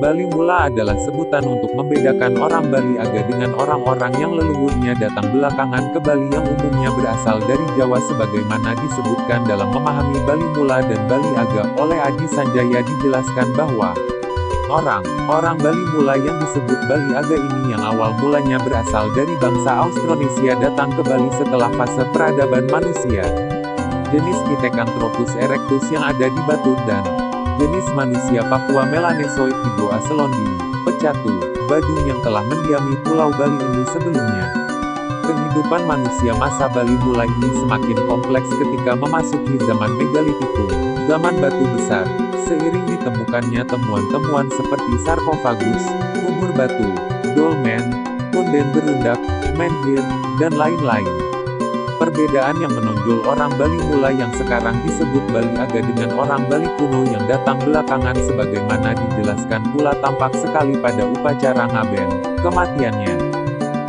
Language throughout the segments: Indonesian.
Bali Mula adalah sebutan untuk membedakan orang Bali Aga dengan orang-orang yang leluhurnya datang belakangan ke Bali yang umumnya berasal dari Jawa sebagaimana disebutkan dalam Memahami Bali Mula dan Bali Aga oleh Adi Sanjaya. Dijelaskan bahwa orang Bali Mula yang disebut Bali Aga ini yang awal mulanya berasal dari bangsa Austronesia datang ke Bali setelah fase peradaban manusia. Jenis Pithecanthropus erectus yang ada di Batu dan jenis manusia Papua Melanesoid di Goa Selondi, Pecatu, Badung yang telah mendiami Pulau Bali ini sebelumnya. Kehidupan manusia masa Bali Mula ini semakin kompleks ketika memasuki zaman Megalitikum, zaman batu besar, seiring ditemukannya temuan-temuan seperti sarkofagus, kubur batu, dolmen, punden berundak, menhir, dan lain-lain. Perbedaan yang menonjol orang Bali Mula yang sekarang disebut Bali Aga dengan orang Bali kuno yang datang belakangan sebagaimana dijelaskan pula tampak sekali pada upacara ngaben, kematiannya.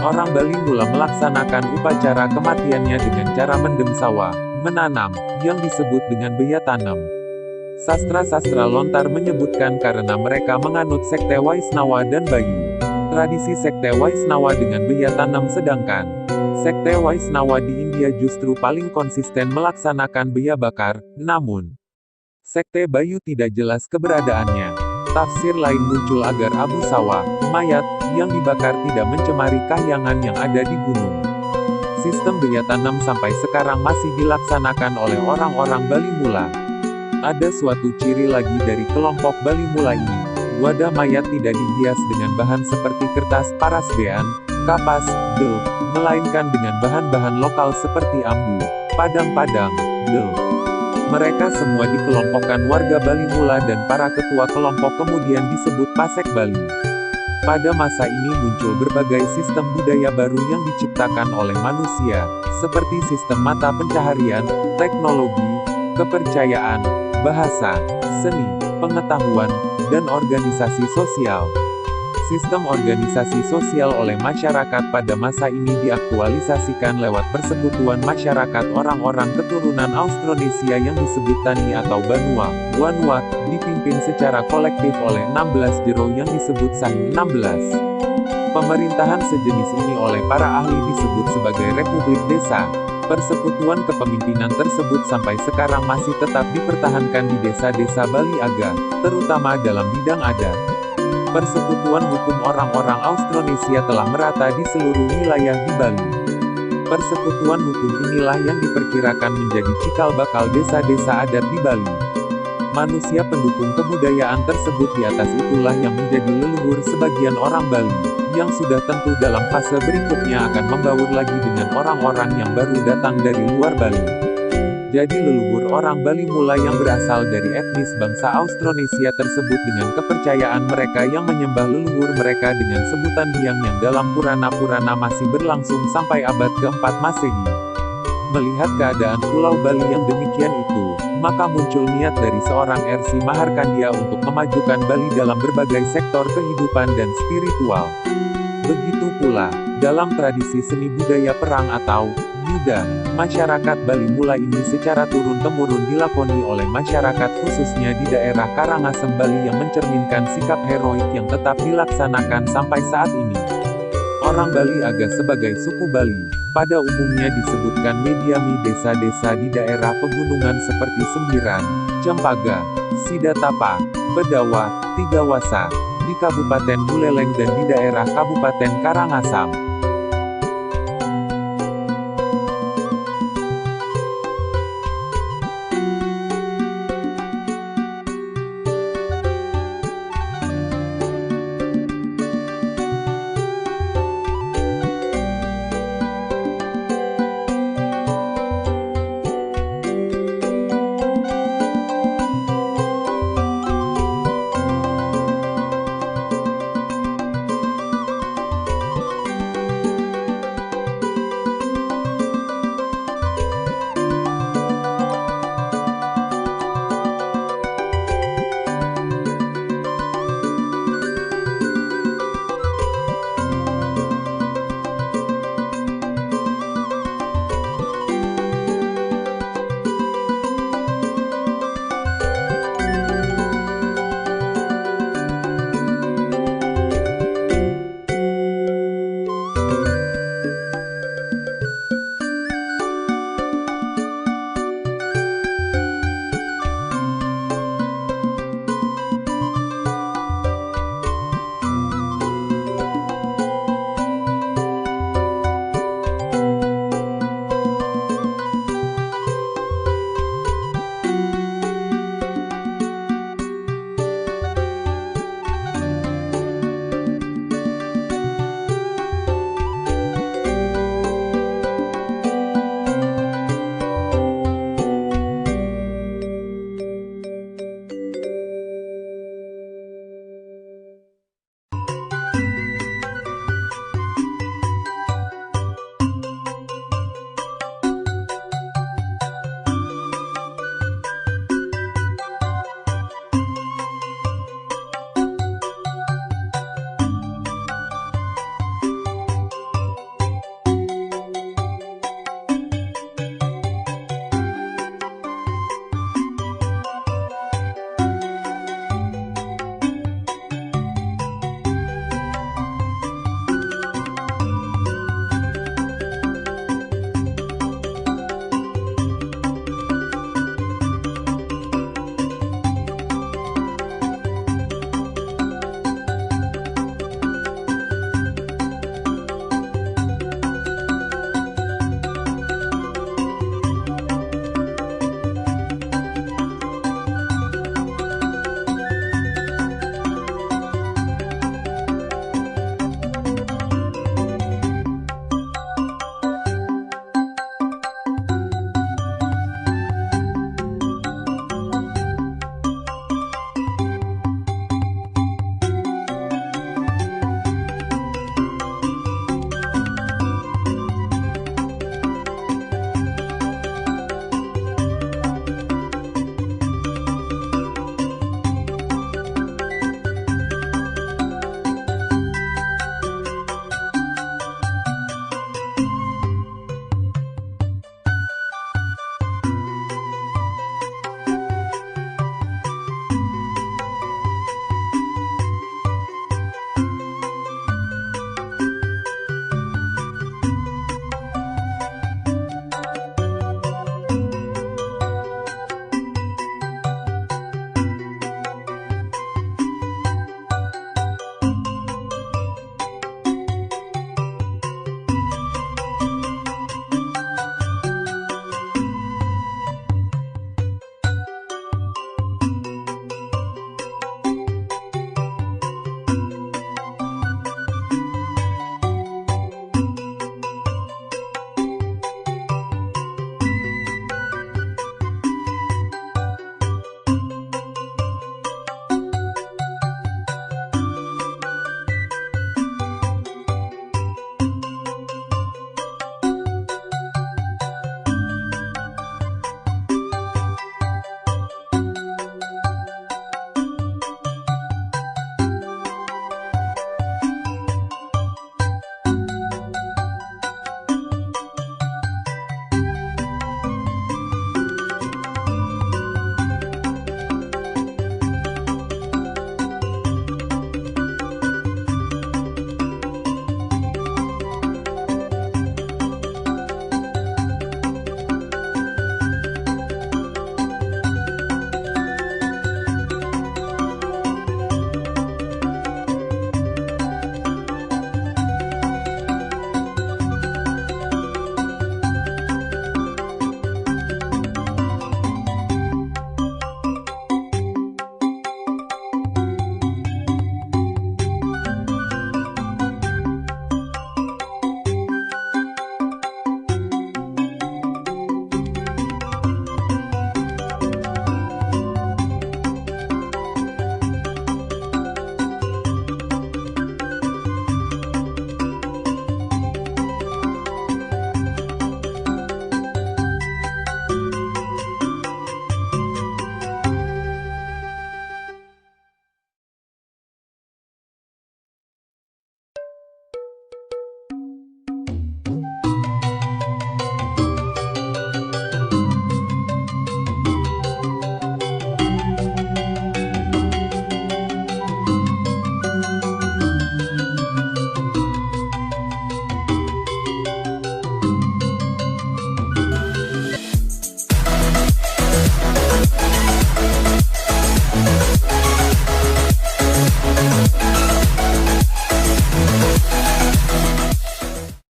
Orang Bali Mula melaksanakan upacara kematiannya dengan cara mendem sawah, menanam, yang disebut dengan beya tanam. Sastra-sastra lontar menyebutkan karena mereka menganut sekte Waisnawa dan Bayu. Tradisi sekte Waisnawa dengan beya tanam sedangkan sekte Waisnawa di India justru paling konsisten melaksanakan beya bakar, namun sekte Bayu tidak jelas keberadaannya. Tafsir lain muncul agar abu sawah, mayat, yang dibakar tidak mencemari kahyangan yang ada di gunung. Sistem beya tanam sampai sekarang masih dilaksanakan oleh orang-orang Bali Mula. Ada suatu ciri lagi dari kelompok Bali Mula ini. Wadah mayat tidak dihias dengan bahan seperti kertas, parasbean, kapas, del, melainkan dengan bahan-bahan lokal seperti ambu, padang-padang, del. Mereka semua dikelompokkan warga Bali Mula dan para ketua kelompok kemudian disebut Pasek Bali. Pada masa ini muncul berbagai sistem budaya baru yang diciptakan oleh manusia, seperti sistem mata pencaharian, teknologi, kepercayaan, bahasa, seni, pengetahuan, dan organisasi sosial. Sistem organisasi sosial oleh masyarakat pada masa ini diaktualisasikan lewat persekutuan masyarakat orang-orang keturunan Austronesia yang disebut Tani atau Banua, Wanuak, dipimpin secara kolektif oleh 16 jero yang disebut Sahih 16. Pemerintahan sejenis ini oleh para ahli disebut sebagai Republik Desa. Persekutuan kepemimpinan tersebut sampai sekarang masih tetap dipertahankan di desa-desa Bali Aga, terutama dalam bidang adat. Persekutuan hukum orang-orang Austronesia telah merata di seluruh wilayah di Bali. Persekutuan hukum inilah yang diperkirakan menjadi cikal bakal desa-desa adat di Bali. Manusia pendukung kebudayaan tersebut di atas itulah yang menjadi leluhur sebagian orang Bali, yang sudah tentu dalam fase berikutnya akan membaur lagi dengan orang-orang yang baru datang dari luar Bali. Jadi leluhur orang Bali Mula yang berasal dari etnis bangsa Austronesia tersebut dengan kepercayaan mereka yang menyembah leluhur mereka dengan sebutan Hyang yang dalam Purana-Purana masih berlangsung sampai abad ke-4 Masehi. Melihat keadaan Pulau Bali yang demikian itu, maka muncul niat dari seorang R.C. Maharkandia untuk memajukan Bali dalam berbagai sektor kehidupan dan spiritual. Begitu pula, dalam tradisi seni budaya perang atau Yuda, masyarakat Bali Mula ini secara turun-temurun dilakoni oleh masyarakat khususnya di daerah Karangasem Bali yang mencerminkan sikap heroik yang tetap dilaksanakan sampai saat ini. Orang Bali Aga sebagai suku Bali, pada umumnya disebutkan mediami desa-desa di daerah pegunungan seperti Sembiran, Cempaka, Sidatapa, Bedawa, Tigawasa, di Kabupaten Buleleng dan di daerah Kabupaten Karangasem.